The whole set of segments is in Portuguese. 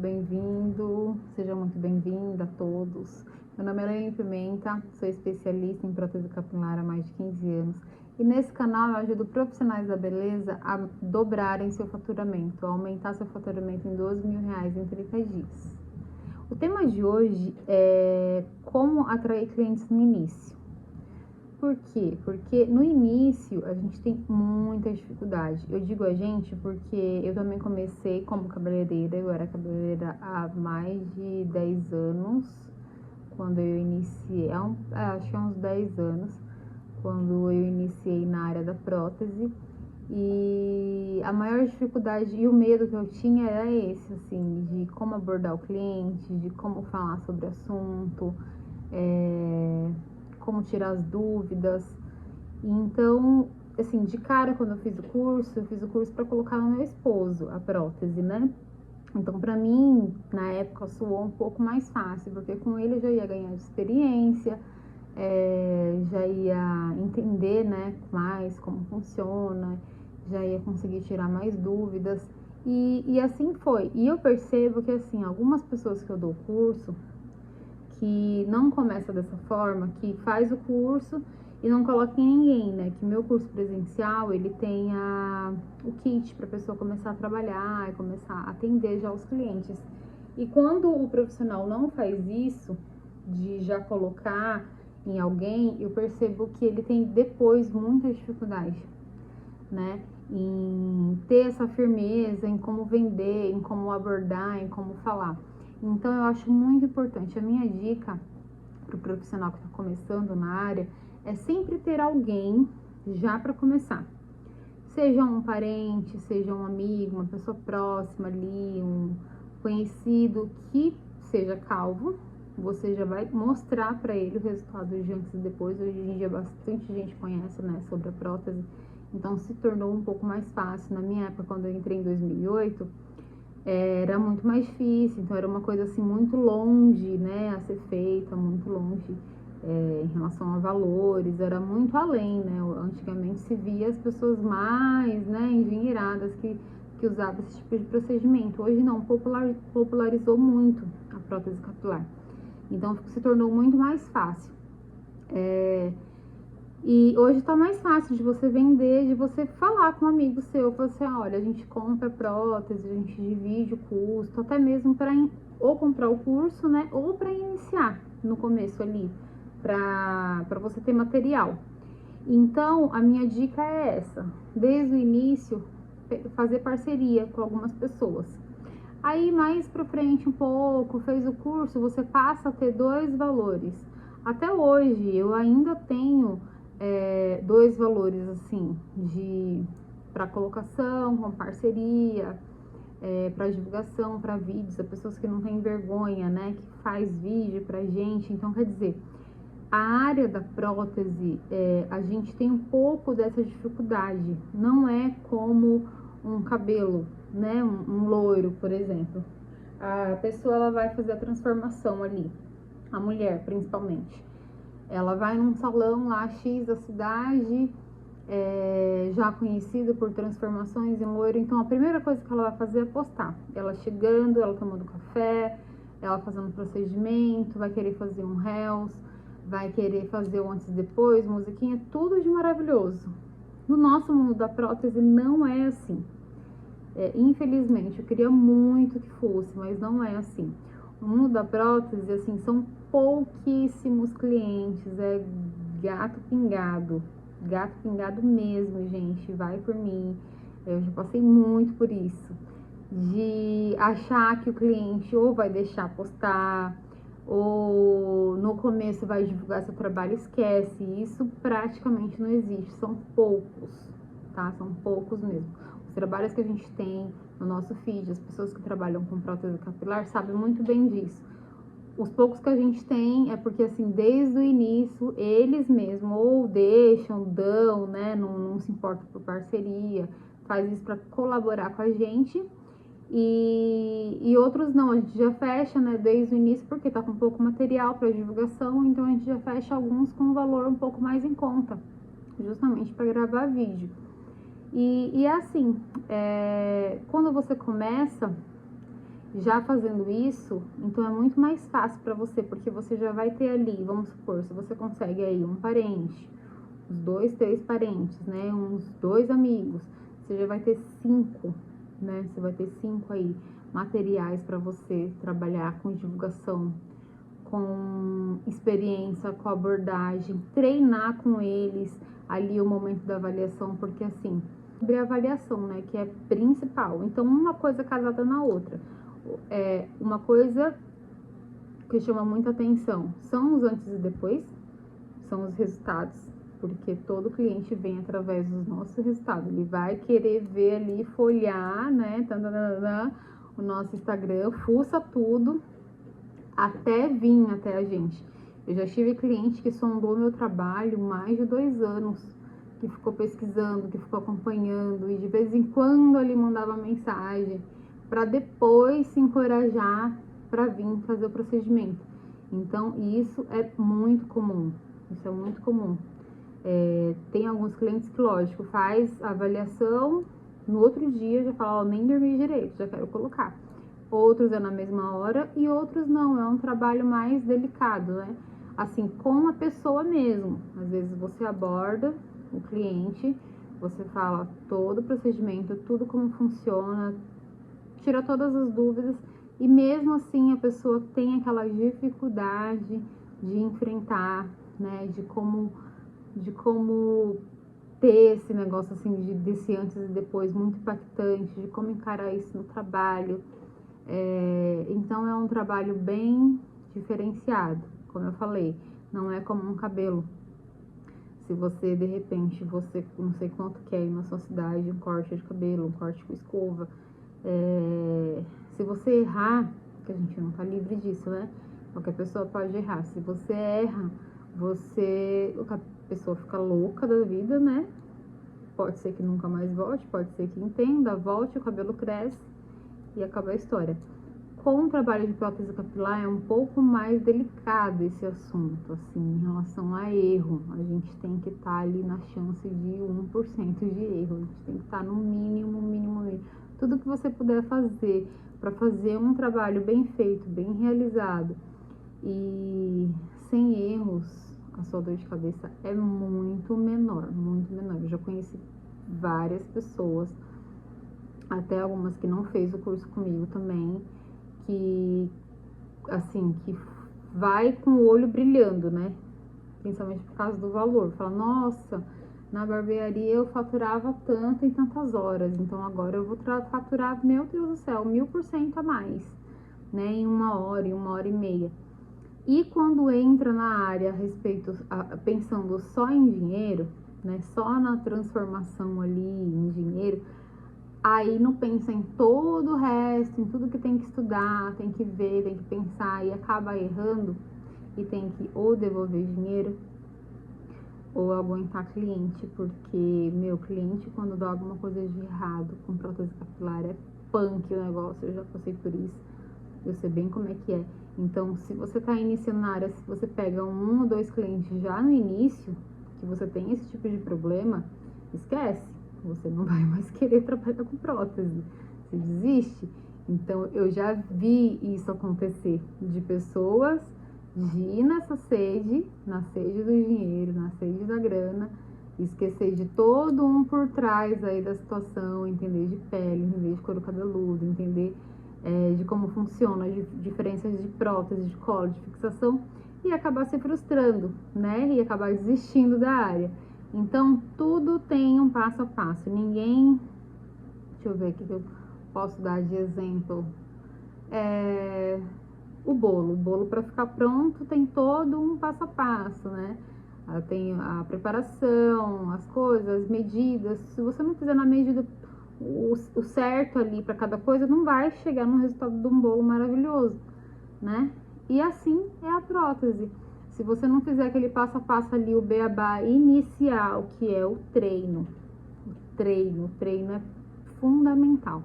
Bem-vindo, seja muito bem-vinda a todos. Meu nome é Elaine Pimenta, sou especialista em prótese capilar há mais de 15 anos e nesse canal eu ajudo profissionais da beleza a dobrarem seu faturamento, a aumentar seu faturamento em R$ 12.000 em 30 dias. O tema de hoje é como atrair clientes no início. Por quê? Porque no início a gente tem muita dificuldade. Eu digo a gente porque eu também comecei como cabeleireira. Eu era cabeleireira há mais de 10 anos. Quando eu iniciei, acho que há uns 10 anos, quando eu iniciei na área da prótese. E a maior dificuldade e o medo que eu tinha era esse, assim, de como abordar o cliente, de como falar sobre o assunto, como tirar as dúvidas. Então, assim, de cara, quando eu fiz o curso para colocar no meu esposo a prótese, né? Então, para mim, na época, soou um pouco mais fácil, porque com ele eu já ia ganhar experiência, já ia entender, né, mais como funciona, já ia conseguir tirar mais dúvidas. E assim foi. E eu percebo que, assim, algumas pessoas que eu dou curso, que não começa dessa forma, que faz o curso e não coloca em ninguém, né? Que meu curso presencial, ele tem o kit para a pessoa começar a trabalhar e começar a atender já os clientes. E quando o profissional não faz isso, de já colocar em alguém, eu percebo que ele tem depois muita dificuldade, né? Em ter essa firmeza, em como vender, em como abordar, em como falar. Então eu acho muito importante. A minha dica para o profissional que está começando na área é sempre ter alguém já para começar. Seja um parente, seja um amigo, uma pessoa próxima ali, um conhecido que seja calvo. Você já vai mostrar para ele o resultado de antes e depois. Hoje em dia bastante gente conhece, né, sobre a prótese. Então se tornou um pouco mais fácil. Na minha época, quando eu entrei em 2008, era muito mais difícil, então era uma coisa assim muito longe, né, a ser feita, muito longe em relação a valores, era muito além, né, antigamente se via as pessoas mais, né, engenheiradas que usavam esse tipo de procedimento. Hoje não, popularizou muito a prótese capilar, então se tornou muito mais fácil. E hoje tá mais fácil de você vender, de você falar com um amigo seu, você, olha, a gente compra prótese, a gente divide o custo, até mesmo para ou comprar o curso, né, ou para iniciar no começo ali, para você ter material. Então, a minha dica é essa, desde o início, fazer parceria com algumas pessoas. Aí, mais pra frente um pouco, fez o curso, você passa a ter dois valores. Até hoje, eu ainda tenho dois valores, assim, para colocação, com parceria, para divulgação, para vídeos, as pessoas que não têm vergonha, né, que faz vídeo pra gente. Então, quer dizer, a área da prótese, a gente tem um pouco dessa dificuldade. Não é como um cabelo, né? Um loiro, por exemplo. A pessoa ela vai fazer a transformação ali, a mulher principalmente. Ela vai num salão lá X da cidade, já conhecido por transformações em loiro. Então a primeira coisa que ela vai fazer é postar. Ela chegando, ela tomando café, ela fazendo procedimento, vai querer fazer um reels, vai querer fazer o antes e depois, musiquinha, tudo de maravilhoso. No nosso mundo da prótese não é assim. Infelizmente, eu queria muito que fosse, mas não é assim. O mundo da prótese, assim, são pouquíssimos clientes, é gato pingado mesmo, gente, vai por mim. Eu já passei muito por isso, de achar que o cliente ou vai deixar postar, ou no começo vai divulgar seu trabalho, esquece. Isso praticamente não existe, são poucos, tá? São poucos mesmo. Os trabalhos que a gente tem no nosso feed, as pessoas que trabalham com prótese capilar sabem muito bem disso. Os poucos que a gente tem é porque, assim, desde o início, eles mesmos ou deixam, dão, né, não se importa por parceria, faz isso para colaborar com a gente. E outros não, a gente já fecha, né, desde o início, porque tá com pouco material para divulgação, então a gente já fecha alguns com um valor um pouco mais em conta, justamente para gravar vídeo. E assim, quando você começa, já fazendo isso, então é muito mais fácil para você, porque você já vai ter ali, vamos supor, se você consegue aí um parente, uns 2, 3 parentes, né, uns 2 amigos, você já vai ter 5, né, você vai ter 5 aí materiais para você trabalhar com divulgação, com experiência, com abordagem, treinar com eles ali o momento da avaliação, porque assim, sobre a avaliação, né, que é principal. Então, uma coisa casada na outra. Uma coisa que chama muita atenção são os antes e depois, são os resultados, porque todo cliente vem através dos nossos resultados. Ele vai querer ver ali, folhear, né, o nosso Instagram, fuça tudo, até vir até a gente. Eu já tive cliente que sondou meu trabalho mais de 2 anos, que ficou pesquisando, que ficou acompanhando, e de vez em quando ele mandava mensagem, para depois se encorajar para vir fazer o procedimento. Então, isso é muito comum. Isso é muito comum. Tem alguns clientes que, lógico, faz a avaliação, no outro dia já fala, nem dormi direito, já quero colocar. Outros é na mesma hora e outros não, é um trabalho mais delicado, né? Assim, com a pessoa mesmo. Às vezes você aborda o cliente, você fala todo o procedimento, tudo como funciona, tira todas as dúvidas e mesmo assim a pessoa tem aquela dificuldade de enfrentar, né? De como ter esse negócio assim desse antes e depois muito impactante, de como encarar isso no trabalho. Então é um trabalho bem diferenciado, como eu falei, não é como um cabelo. Se você, de repente, você não sei quanto quer ir na sua cidade, um corte de cabelo, um corte com escova, se você errar, que a gente não tá livre disso, né? Qualquer pessoa pode errar. Se você erra, a pessoa fica louca da vida, né? Pode ser que nunca mais volte, pode ser que entenda, volte, o cabelo cresce e acaba a história. Com o trabalho de prótese capilar é um pouco mais delicado esse assunto, assim, em relação a erro. A gente tem que estar ali na chance de 1% de erro, a gente tem que estar no mínimo. Tudo que você puder fazer para fazer um trabalho bem feito, bem realizado e sem erros, a sua dor de cabeça é muito menor, muito menor. Eu já conheci várias pessoas, até algumas que não fez o curso comigo também, que, assim, que vai com o olho brilhando, né? Principalmente por causa do valor. Fala, nossa, na barbearia eu faturava tanto em tantas horas, então agora eu vou faturar, meu Deus do céu, 1000% a mais, né? Em 1 hora e meia. E quando entra na área pensando só em dinheiro, né? Só na transformação ali em dinheiro, aí não pensa em todo o resto, em tudo que tem que estudar, tem que ver, tem que pensar e acaba errando e tem que ou devolver dinheiro ou aguentar cliente, porque meu cliente quando dá alguma coisa de errado com prótese capilar é punk o negócio, eu já passei por isso, eu sei bem como é que é. Então, se você tá iniciando na área, se você pega 1 ou 2 clientes já no início, que você tem esse tipo de problema, esquece. Você não vai mais querer trabalhar com prótese, você desiste. Então, eu já vi isso acontecer, de pessoas de ir nessa sede, na sede do dinheiro, na sede da grana, esquecer de todo um por trás aí da situação, entender de pele, entender de couro cabeludo, entender de como funciona, as diferenças de prótese, de cola, de fixação, e acabar se frustrando, né? E acabar desistindo da área. Então, tudo tem um passo a passo. Ninguém... Deixa eu ver aqui que eu posso dar de exemplo. O bolo para ficar pronto tem todo um passo a passo, né? Tem a preparação, as coisas, as medidas. Se você não fizer na medida o certo ali para cada coisa, não vai chegar no resultado de um bolo maravilhoso, né? E assim é a prótese. Se você não fizer aquele passo a passo ali, o beabá inicial, que é o treino. O treino é fundamental.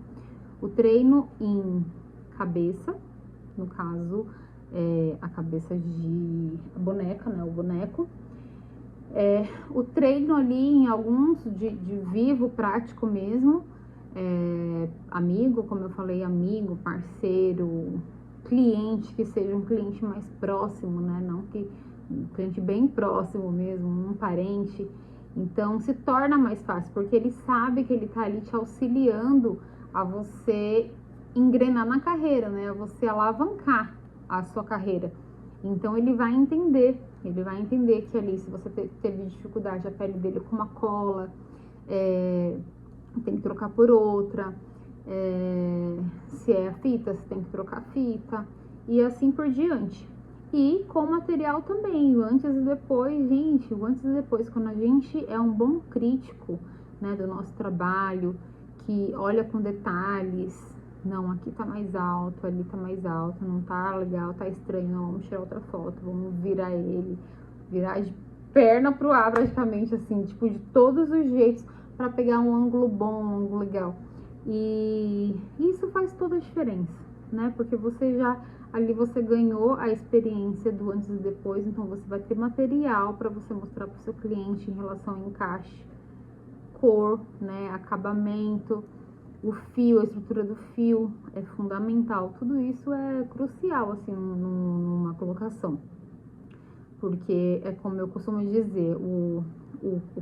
O treino em cabeça, no caso, a cabeça de boneca, né? O boneco. O treino ali em alguns de vivo, prático mesmo, amigo, como eu falei, amigo, parceiro, cliente, que seja um cliente mais próximo, né? Não que um cliente bem próximo mesmo, um parente. Então se torna mais fácil, porque ele sabe que ele tá ali te auxiliando a você engrenar na carreira, né? A você alavancar a sua carreira. Então ele vai entender que ali, se você teve dificuldade, a pele dele com uma cola, tem que trocar por outra, se é a fita, você tem que trocar a fita, e assim por diante. E com o material também, o antes e depois, gente, o antes e depois, quando a gente é um bom crítico, né, do nosso trabalho, que olha com detalhes, não, aqui tá mais alto, ali tá mais alto, não tá legal, tá estranho, não, vamos tirar outra foto, vamos virar ele, virar de perna pro ar praticamente, assim, tipo, de todos os jeitos, para pegar um ângulo bom, um ângulo legal. E isso faz toda a diferença, né? Porque você já ali você ganhou a experiência do antes e depois, então você vai ter material para você mostrar para o seu cliente em relação ao encaixe, cor, né, acabamento, o fio, a estrutura do fio é fundamental. Tudo isso é crucial assim numa colocação. Porque é como eu costumo dizer, o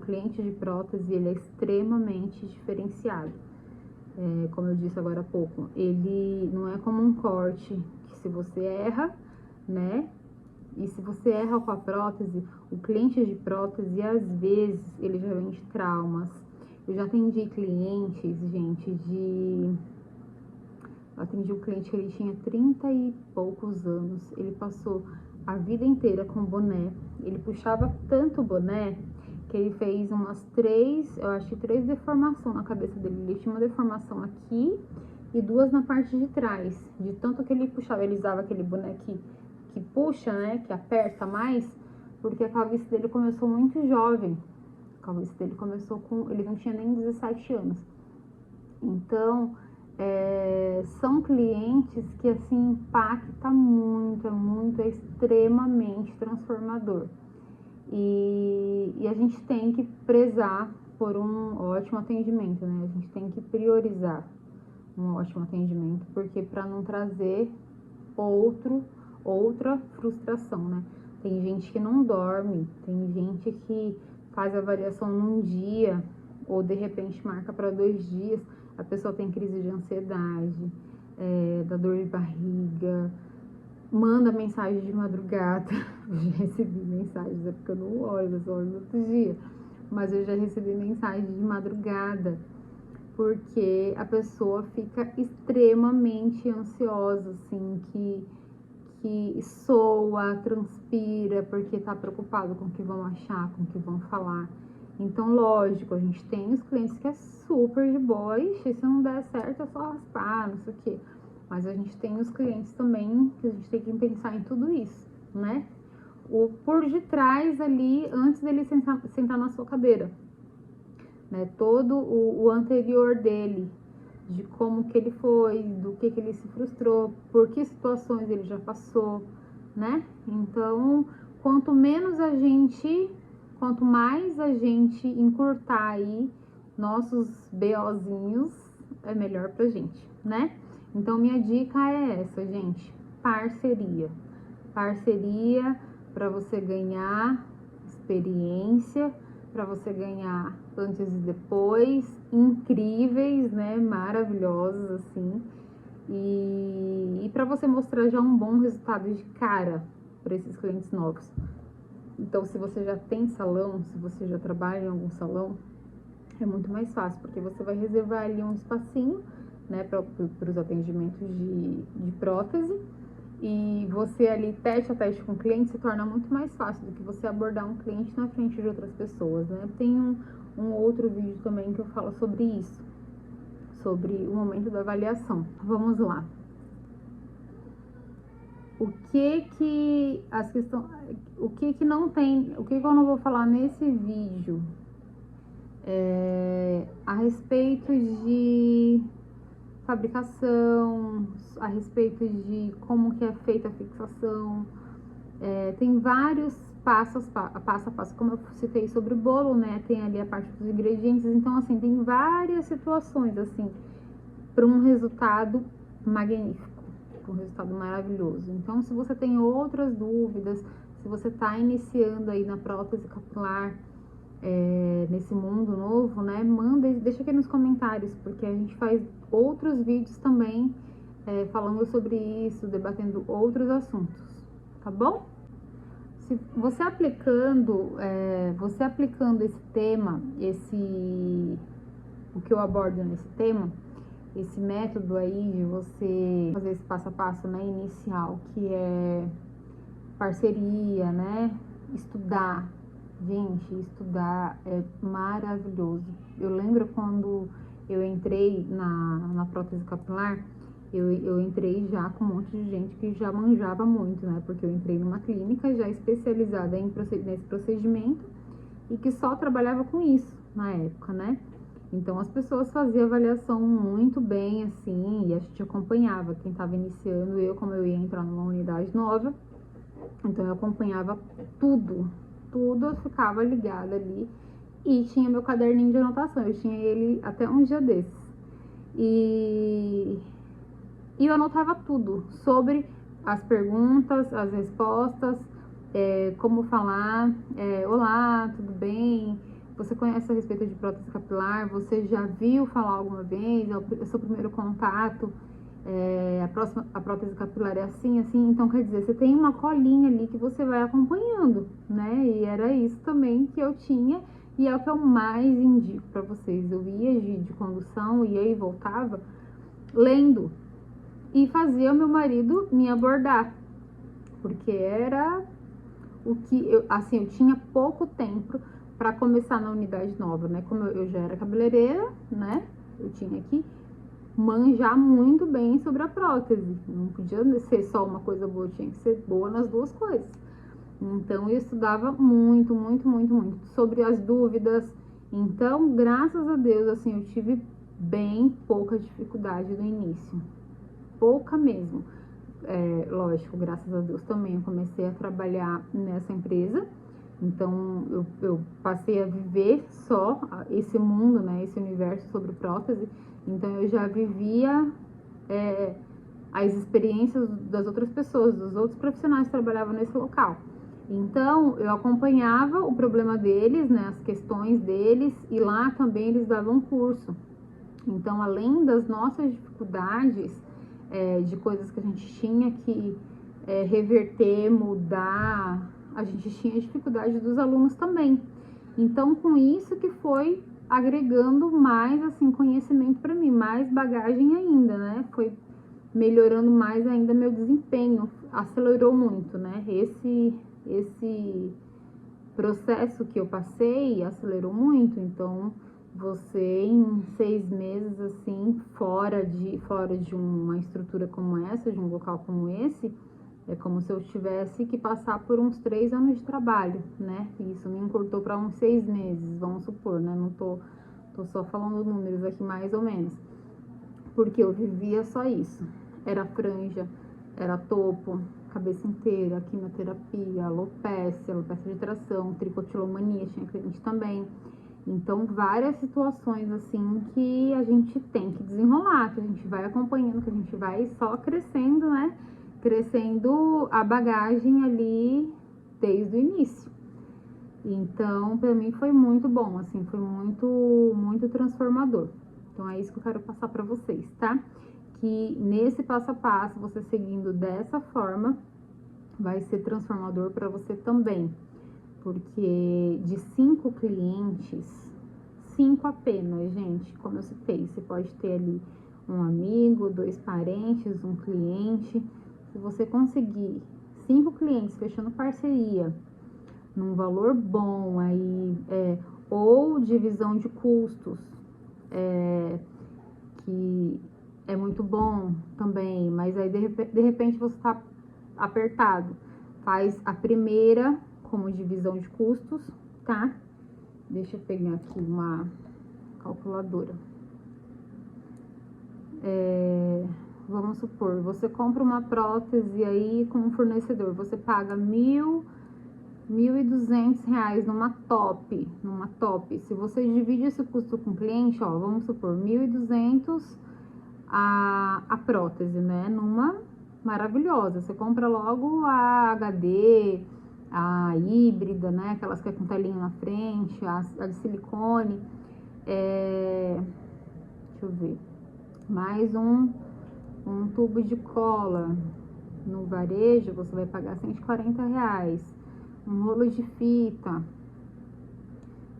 cliente de prótese, ele é extremamente diferenciado. Como eu disse agora há pouco, ele não é como um corte, que se você erra, né? E se você erra com a prótese, o cliente de prótese, às vezes, ele já vem de traumas. Eu já atendi clientes, gente, eu atendi um cliente que ele tinha 30 e poucos anos, ele passou a vida inteira com boné, ele puxava tanto o boné que ele fez umas 3, eu acho que 3 deformações na cabeça dele. Ele tinha uma deformação aqui e 2 na parte de trás, de tanto que ele puxava. Ele usava aquele boné que puxa, né, que aperta mais, porque a calvície dele começou muito jovem. A calvície dele começou ele não tinha nem 17 anos. Então, são clientes que, assim, impacta muito, é extremamente transformador. E a gente tem que prezar por um ótimo atendimento, né? A gente tem que priorizar um ótimo atendimento, porque para não trazer outra frustração, né? Tem gente que não dorme, tem gente que faz avaliação num dia, ou de repente marca para 2 dias, a pessoa tem crise de ansiedade, da dor de barriga, manda mensagem de madrugada. Eu já recebi mensagens, é porque eu não olho, eu só olho no outro dia, mas eu já recebi mensagem de madrugada, porque a pessoa fica extremamente ansiosa, assim, que soa, transpira, porque tá preocupado com o que vão achar, com o que vão falar. Então, lógico, a gente tem os clientes que é super de boa, ixi, se não der certo é só raspar, não sei o quê. Mas a gente tem os clientes também que a gente tem que pensar em tudo isso, né? O por detrás ali, antes dele sentar na sua cadeira, né? Todo o anterior dele, de como que ele foi, do que ele se frustrou, por que situações ele já passou, né? Então, quanto mais a gente encurtar aí nossos BOzinhos, é melhor pra gente, né? Então, minha dica é essa, gente, parceria para você ganhar experiência, para você ganhar antes e depois, incríveis, né, maravilhosos, assim, e para você mostrar já um bom resultado de cara para esses clientes novos. Então, se você já tem salão, se você já trabalha em algum salão, é muito mais fácil, porque você vai reservar ali um espacinho, né, para os atendimentos de prótese, e você ali teste a teste com o cliente se torna muito mais fácil do que você abordar um cliente na frente de outras pessoas, né? Tem um outro vídeo também que eu falo sobre isso, sobre o momento da avaliação. Vamos lá. O que não tem, o que eu não vou falar nesse vídeo a respeito de fabricação, a respeito de como que é feita a fixação. Tem vários passo a passo, como eu citei sobre o bolo, né? Tem ali a parte dos ingredientes, então assim, tem várias situações assim para um resultado magnífico, para um resultado maravilhoso. Então, se você tem outras dúvidas, se você está iniciando aí na prótese capilar, nesse mundo novo, né? Deixa aqui nos comentários, porque a gente faz outros vídeos também falando sobre isso, debatendo outros assuntos, tá bom? Se você aplicando esse tema, o que eu abordo nesse tema, esse método aí de você fazer esse passo a passo, né, inicial, que é parceria, né, estudar. Gente, estudar é maravilhoso. Eu lembro quando eu entrei na prótese capilar, eu entrei já com um monte de gente que já manjava muito, né? Porque eu entrei numa clínica já especializada nesse procedimento e que só trabalhava com isso na época, né? Então as pessoas faziam avaliação muito bem, assim, e a gente acompanhava quem estava iniciando. Como eu ia entrar numa unidade nova, então eu acompanhava tudo, eu ficava ligada ali e tinha meu caderninho de anotação, eu tinha ele até um dia desses. E eu anotava tudo sobre as perguntas, as respostas, como falar, olá, tudo bem? Você conhece a respeito de prótese capilar? Você já viu falar alguma vez? É o seu primeiro contato? A prótese capilar é assim, assim. Então, quer dizer, você tem uma colinha ali que você vai acompanhando, né? E era isso também que eu tinha e é o que eu mais indico para vocês. Eu ia de condução, ia e voltava lendo e fazia o meu marido me abordar, porque era o que eu tinha pouco tempo para começar na unidade nova, né? Como eu já era cabeleireira, né? Eu tinha que manjar muito bem sobre a prótese. Não podia ser só uma coisa boa, tinha que ser boa nas duas coisas. Então eu estudava muito, muito, muito, muito sobre as dúvidas. Então, graças a Deus, assim, eu tive bem pouca dificuldade no início. Pouca mesmo. Lógico, graças a Deus também eu comecei a trabalhar nessa empresa. Então eu passei a viver só esse mundo, né, esse universo sobre prótese. Então eu já vivia as experiências das outras pessoas, dos outros profissionais que trabalhavam nesse local. Então eu acompanhava o problema deles, né, as questões deles, e lá também eles davam curso. Então, além das nossas dificuldades, de coisas que a gente tinha que reverter, mudar, a gente tinha dificuldade dos alunos também. Então, com isso que foi agregando mais, assim, conhecimento para mim, mais bagagem ainda, né? Foi melhorando mais ainda meu desempenho, acelerou muito, né? Esse processo que eu passei acelerou muito, então você em 6 meses, assim, fora de uma estrutura como essa, de um local como esse, é como se eu tivesse que passar por uns 3 anos de trabalho, né? E isso me encurtou para uns 6 meses, vamos supor, né? Não tô só falando números aqui, mais ou menos. Porque eu vivia só isso. Era franja, era topo, cabeça inteira, quimioterapia, alopecia de tração, tricotilomania, tinha cliente também. Então, várias situações assim que a gente tem que desenrolar, que a gente vai acompanhando, que a gente vai só crescendo, né? Crescendo a bagagem ali desde o início. Então, para mim foi muito bom, assim, foi muito, muito transformador. Então, é isso que eu quero passar para vocês, tá? Que nesse passo a passo, você seguindo dessa forma, vai ser transformador para você também. Porque de 5 clientes, 5 apenas, gente, como eu citei, você pode ter ali um amigo, 2 parentes, um cliente. Se você conseguir 5 clientes fechando parceria, num valor bom aí, ou divisão de custos, que é muito bom também, mas aí de repente você tá apertado, faz a primeira como divisão de custos, tá? Deixa eu pegar aqui uma calculadora. Vamos supor, você compra uma prótese aí com um fornecedor, você paga R$ R$ 1.200 numa top. Se você divide esse custo com o cliente, ó, vamos supor, 1.200 a prótese, né? Numa maravilhosa. Você compra logo a HD, a híbrida, né? Aquelas que é com telinha na frente, a de silicone. Deixa eu ver. Mais um tubo de cola. No varejo, você vai pagar R$ 140. Um rolo de fita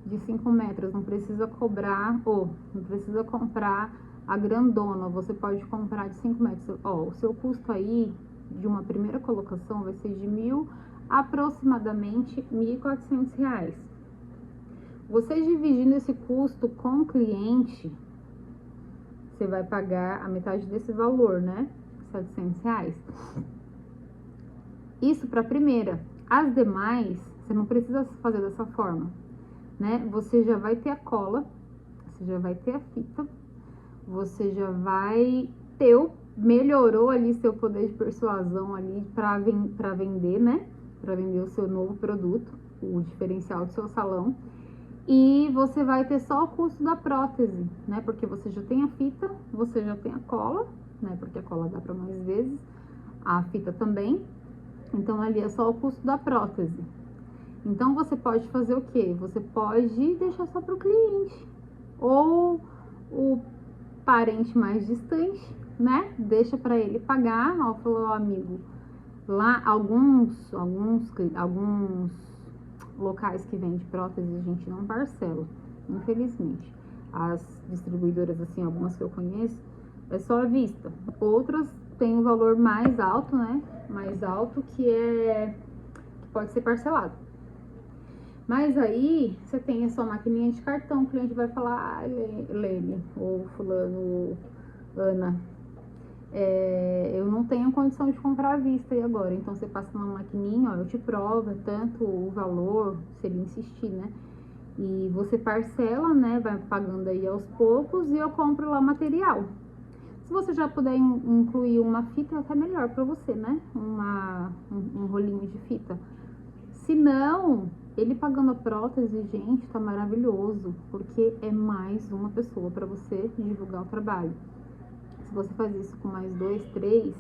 de 5 metros, não precisa cobrar, não precisa comprar a grandona, você pode comprar de 5 metros. Ó, o seu custo aí de uma primeira colocação vai ser de aproximadamente R$ 1.400. Você dividindo esse custo com o cliente, você vai pagar a metade desse valor, né? R$ 700. Isso para a primeira. As demais, você não precisa fazer dessa forma, né? Você já vai ter a cola, você já vai ter a fita, você já vai ter melhorou ali seu poder de persuasão ali para vender, né? Para vender o seu novo produto, o diferencial do seu salão. E você vai ter só o custo da prótese, né? Porque você já tem a fita, você já tem a cola, né? Porque a cola dá para mais vezes, a fita também. Então, ali é só o custo da prótese. Então, você pode fazer o quê? Você pode deixar só para o cliente. Ou o parente mais distante, né? Deixa para ele pagar. Ó, falou, amigo, lá alguns locais que vendem prótese a gente não parcela, infelizmente. As distribuidoras, assim, algumas que eu conheço, é só à vista. Outras tem um valor mais alto, né? Mais alto que pode ser parcelado. Mas aí você tem a sua maquininha de cartão, o cliente vai falar, Lene, ou fulano, Ana, eu não tenho condição de comprar à vista e agora. Então você passa uma maquininha, ó, eu te provo tanto o valor, se ele insistir, né? E você parcela, né? Vai pagando aí aos poucos e eu compro lá material. Se você já puder incluir uma fita, é até melhor para você, né? Um rolinho de fita. Se não, ele pagando a prótese, gente, tá maravilhoso, porque é mais uma pessoa para você divulgar o trabalho. Se você faz isso com mais 2, 3,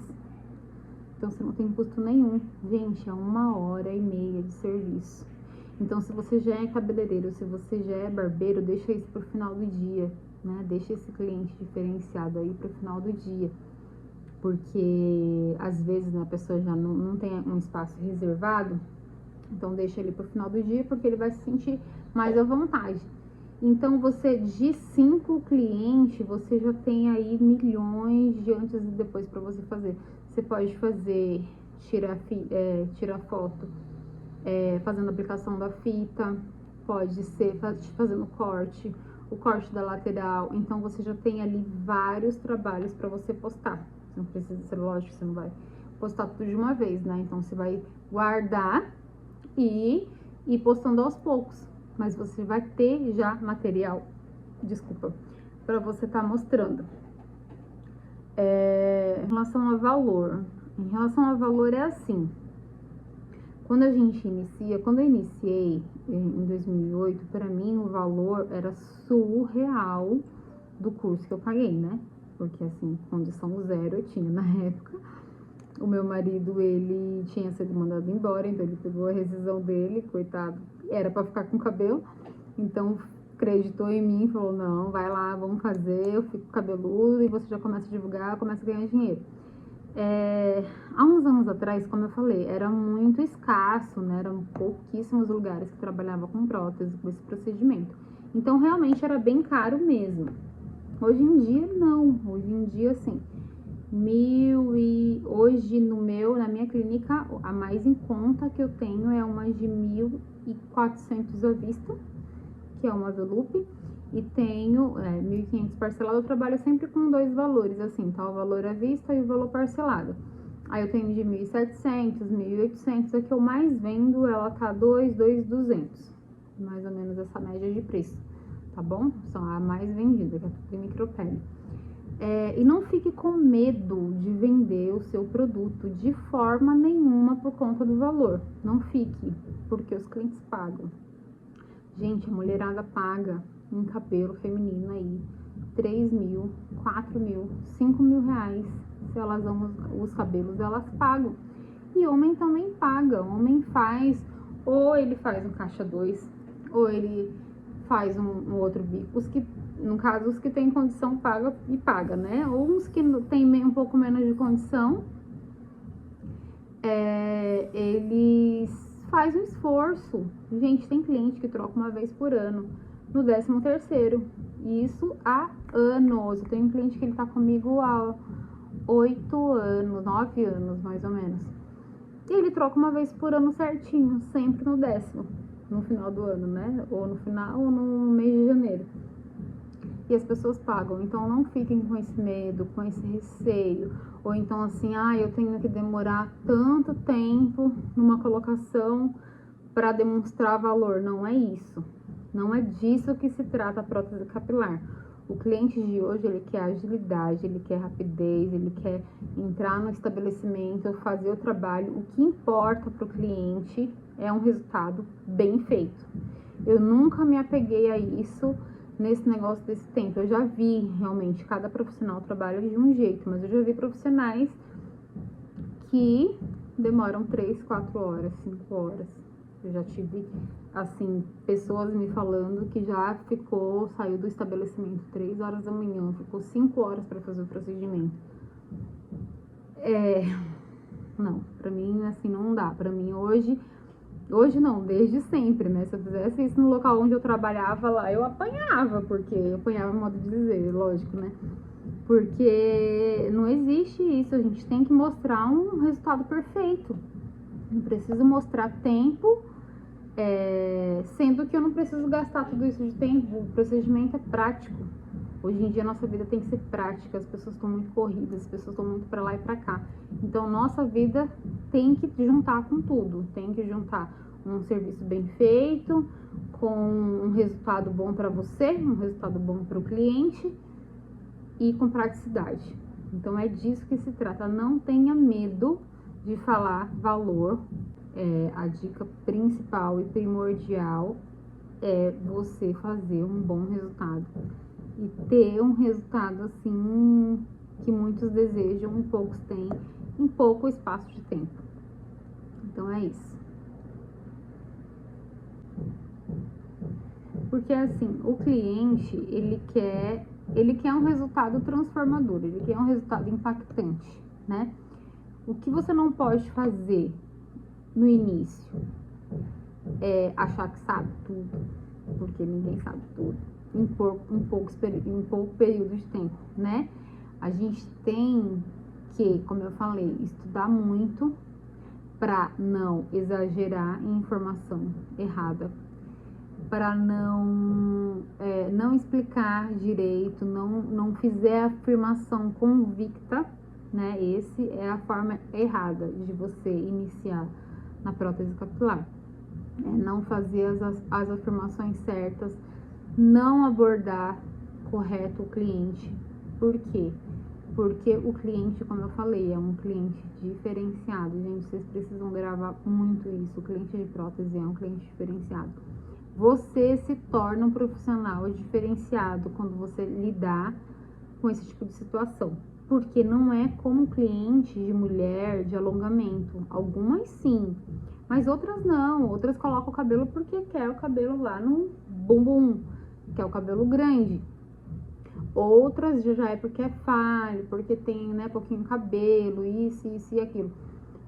então você não tem custo nenhum. Gente, é 1h30 de serviço. Então, se você já é cabeleireiro, se você já é barbeiro, deixa isso pro final do dia, né? Deixa esse cliente diferenciado aí pro final do dia. Porque, às vezes, né, a pessoa já não tem um espaço reservado, então deixa ele pro final do dia, porque ele vai se sentir mais à vontade. Então, você, de 5 clientes, você já tem aí milhões de antes e depois para você fazer. Você pode fazer, tirar foto, fazendo a aplicação da fita, pode ser fazendo o corte da lateral. Então, você já tem ali vários trabalhos para você postar. Não precisa ser, lógico, você não vai postar tudo de uma vez, né? Então, você vai guardar e ir postando aos poucos. Mas você vai ter já material, para você estar mostrando. Em relação a valor. Em relação a valor é assim. Quando eu iniciei em 2008, para mim o valor era surreal do curso que eu paguei, né? Porque, assim, condição zero eu tinha na época. O meu marido, ele tinha sido mandado embora, então ele pegou a rescisão dele, coitado. Era para ficar com cabelo, então acreditou em mim, falou, não, vai lá, vamos fazer, eu fico cabeludo e você já começa a divulgar, começa a ganhar dinheiro. Há uns anos atrás, como eu falei, era muito escasso, né? Eram pouquíssimos lugares que trabalhavam com prótese, com esse procedimento. Então, realmente era bem caro mesmo. Hoje em dia, não. Hoje em dia, assim, hoje na minha clínica, a mais em conta que eu tenho é uma de 1.400 à vista, que é uma Velupe, e tenho 1.500 parcelado. Eu trabalho sempre com 2 valores, assim, tá? O valor à vista e o valor parcelado. Aí eu tenho de 1.700, 1.800, a que eu mais vendo, ela tá 2.200, mais ou menos essa média de preço, tá bom? São a mais vendida, que é a de micropele. E não fique com medo de vender o seu produto de forma nenhuma por conta do valor. Não fique, porque os clientes pagam. Gente, a mulherada paga um cabelo feminino aí 3 mil, 4 mil, 5 mil reais. Se elas amam os cabelos, elas pagam. E homem também paga. Homem faz, ou ele faz um caixa 2, ou ele faz um outro bico. Os que, no caso, os que tem condição paga e paga, né? Ou uns que tem um pouco menos de condição, eles fazem um esforço. Gente, tem cliente que troca uma vez por ano, no 13º. Isso há anos. Eu tenho um cliente que ele tá comigo há 8 anos, 9 anos, mais ou menos. E ele troca uma vez por ano certinho, sempre no 10º, no final do ano, né? Ou no final, ou no mês de janeiro. E as pessoas pagam, então não fiquem com esse medo, com esse receio. Ou então assim, eu tenho que demorar tanto tempo numa colocação para demonstrar valor. Não é isso. Não é disso que se trata a prótese capilar. O cliente de hoje, ele quer agilidade, ele quer rapidez, ele quer entrar no estabelecimento, fazer o trabalho. O que importa para o cliente é um resultado bem feito. Eu nunca me apeguei a isso nesse negócio desse tempo. Eu já vi, realmente, cada profissional trabalha de um jeito, mas eu já vi profissionais que demoram 3, 4 horas, 5 horas. Eu já tive, assim, pessoas me falando que já saiu do estabelecimento 3 horas da manhã, ficou 5 horas para fazer o procedimento. Não, pra mim, assim, não dá. Pra mim, hoje não, desde sempre, né? Se eu fizesse isso no local onde eu trabalhava lá, eu apanhava, modo de dizer, lógico, né? Porque não existe isso, a gente tem que mostrar um resultado perfeito. Não preciso mostrar tempo, sendo que eu não preciso gastar tudo isso de tempo. O procedimento é prático. Hoje em dia a nossa vida tem que ser prática, as pessoas estão muito corridas, as pessoas estão muito para lá e para cá. Então nossa vida tem que juntar com tudo, tem que juntar um serviço bem feito, com um resultado bom para você, um resultado bom para o cliente e com praticidade. Então é disso que se trata. Não tenha medo de falar valor. A dica principal e primordial é você fazer um bom resultado e ter um resultado assim que muitos desejam e poucos têm em pouco espaço de tempo. Então é isso. Porque assim, o cliente, ele quer um resultado transformador, ele quer um resultado impactante, né? O que você não pode fazer no início é achar que sabe tudo, porque ninguém sabe tudo, em pouco período de tempo, né? A gente tem que, como eu falei, estudar muito para não exagerar em informação errada, para não explicar direito, não fizer afirmação convicta, né? Esse é a forma errada de você iniciar na prótese capilar. Não fazer as afirmações certas, não abordar correto o cliente. Por quê? Porque o cliente, como eu falei, é um cliente diferenciado. Gente, vocês precisam gravar muito isso. O cliente de prótese é um cliente diferenciado. Você se torna um profissional diferenciado quando você lidar com esse tipo de situação. Porque não é como cliente de mulher de alongamento. Algumas sim, mas outras não. Outras colocam o cabelo porque quer o cabelo lá no bumbum, quer o cabelo grande. Outras já é porque é falho, porque tem, né, pouquinho cabelo, isso e aquilo.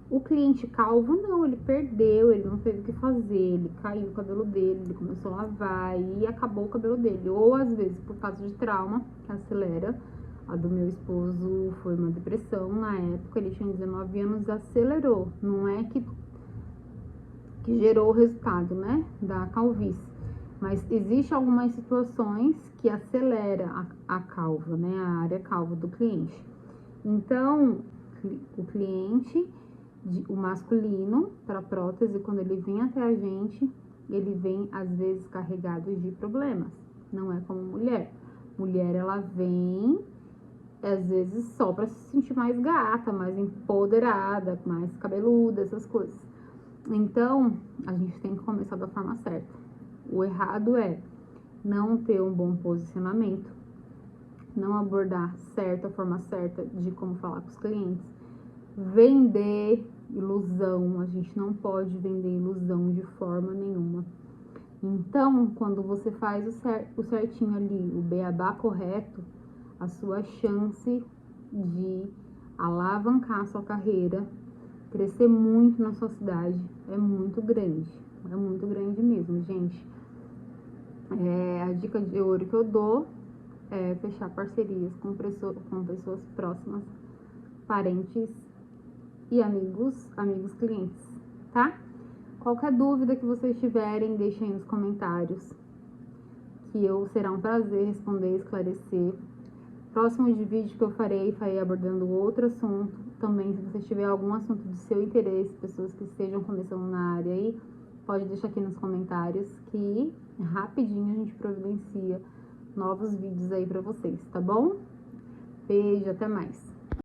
O cliente calvo, não, ele perdeu, ele não teve o que fazer, ele caiu o cabelo dele, ele começou a lavar e acabou o cabelo dele. Ou às vezes por causa de trauma, que acelera. A do meu esposo foi uma depressão na época, ele tinha 19 anos, acelerou. Não é que gerou o resultado, né, da calvície. Mas existe algumas situações que acelera a calva, né, a área calva do cliente. Então, o cliente, o masculino, para prótese, quando ele vem até a gente, ele vem, às vezes, carregado de problemas. Não é como mulher. Mulher, ela vem às vezes só para se sentir mais gata, mais empoderada, mais cabeluda, essas coisas. Então, a gente tem que começar da forma certa. O errado é não ter um bom posicionamento, não abordar certa, a forma certa de como falar com os clientes, vender ilusão, a gente não pode vender ilusão de forma nenhuma. Então, quando você faz o certinho ali, o beabá correto, a sua chance de alavancar a sua carreira, crescer muito na sua cidade, é muito grande mesmo, gente. A dica de ouro que eu dou é fechar parcerias com pessoas próximas, parentes e amigos clientes, tá? Qualquer dúvida que vocês tiverem, deixem aí nos comentários, que será um prazer responder e esclarecer. Próximo de vídeo que eu farei abordando outro assunto. Também, se você tiver algum assunto de seu interesse, pessoas que estejam começando na área aí, pode deixar aqui nos comentários, que rapidinho a gente providencia novos vídeos aí pra vocês, tá bom? Beijo, até mais!